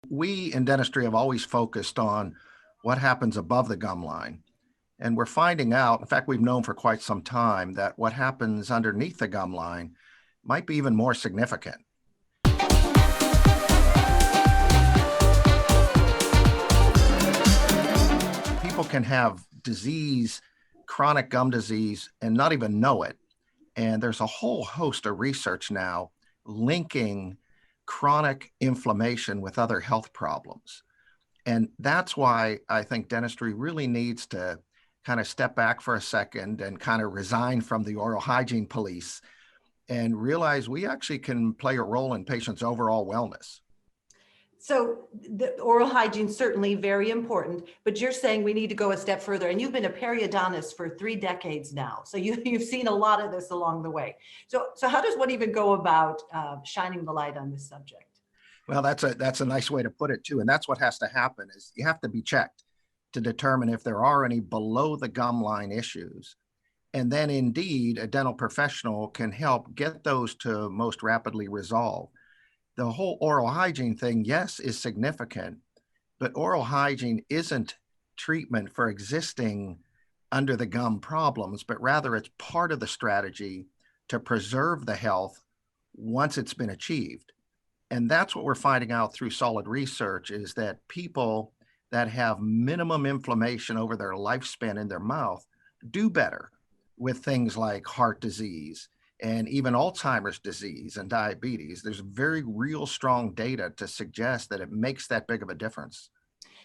We in dentistry have always focused on what happens above the gum line. And we're finding out, in fact, we've known for quite some time that what happens underneath the gum line might be even more significant. People can have disease, chronic gum disease, and not even know it. And there's a whole host of research now linking chronic inflammation with other health problems. And that's why I think dentistry really needs to kind of step back for a second and kind of resign from the oral hygiene police and realize we actually can play a role in patients' overall wellness. So the oral hygiene is certainly very important, but you're saying we need to go a step further. And you've been a periodontist for 3 decades now. So you've seen a lot of this along the way. So how does one even go about shining the light on this subject? Well, that's a nice way to put it too. And that's what has to happen is you have to be checked to determine if there are any below the gum line issues. And then indeed, a dental professional can help get those to most rapidly resolve. The whole oral hygiene thing, yes, is significant, but oral hygiene isn't treatment for existing under the gum problems, but rather it's part of the strategy to preserve the health once it's been achieved. And that's what we're finding out through solid research is that people that have minimum inflammation over their lifespan in their mouth do better with things like heart disease and even Alzheimer's disease and diabetes. There's very real strong data to suggest that it makes that big of a difference.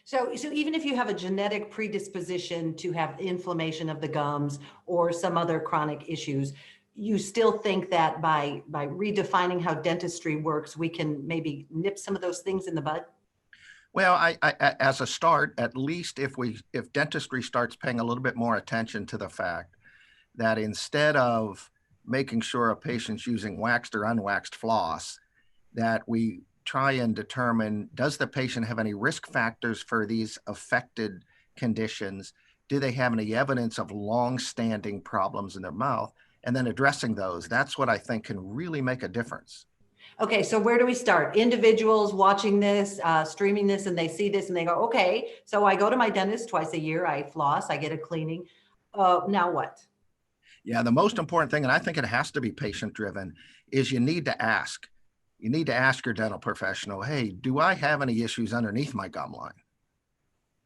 So even if you have a genetic predisposition to have inflammation of the gums or some other chronic issues, you still think that by redefining how dentistry works, we can maybe nip some of those things in the bud? Well, I as a start, at least if dentistry starts paying a little bit more attention to the fact that instead of making sure a patient's using waxed or unwaxed floss, that we try and determine, does the patient have any risk factors for these affected conditions? Do they have any evidence of long-standing problems in their mouth? And then addressing those, that's what I think can really make a difference. Okay, so where do we start? Individuals watching this, streaming this, and they see this and they go, okay, so I go to my dentist twice a year, I floss, I get a cleaning. Now what? Yeah, the most important thing, and I think it has to be patient-driven, is you need to ask. You need to ask your dental professional, hey, do I have any issues underneath my gum line?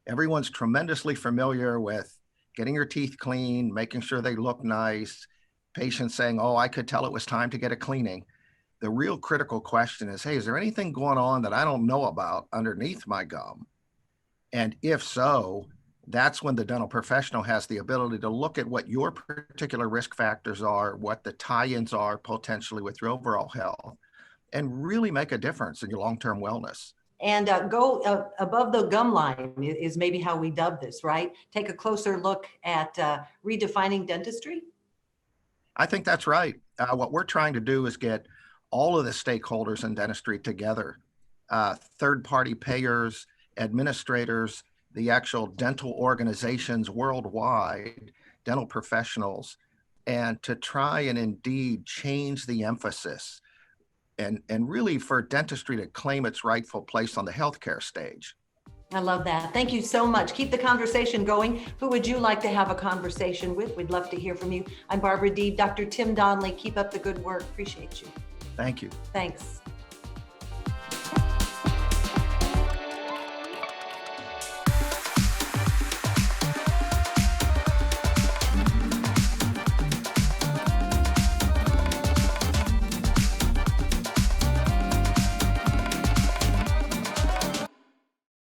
Everyone's tremendously familiar with getting your teeth clean, making sure they look nice, patients saying, oh, I could tell it was time to get a cleaning. The real critical question is, hey, is there anything going on that I don't know about underneath my gum? And if so, that's when the dental professional has the ability to look at what your particular risk factors are, what the tie-ins are potentially with your overall health, and really make a difference in your long-term wellness. And go above the gum line is maybe how we dub this, right? Take a closer look at redefining dentistry. I think that's right. What we're trying to do is get all of the stakeholders in dentistry together, third-party payers, administrators, the actual dental organizations worldwide, dental professionals, and to try and indeed change the emphasis and really for dentistry to claim its rightful place on the healthcare stage. I love that. Thank you so much. Keep the conversation going. Who would you like to have a conversation with? We'd love to hear from you. I'm Barbara Deeb. Dr. Tim Donley, keep up the good work. Appreciate you. Thank you. Thanks.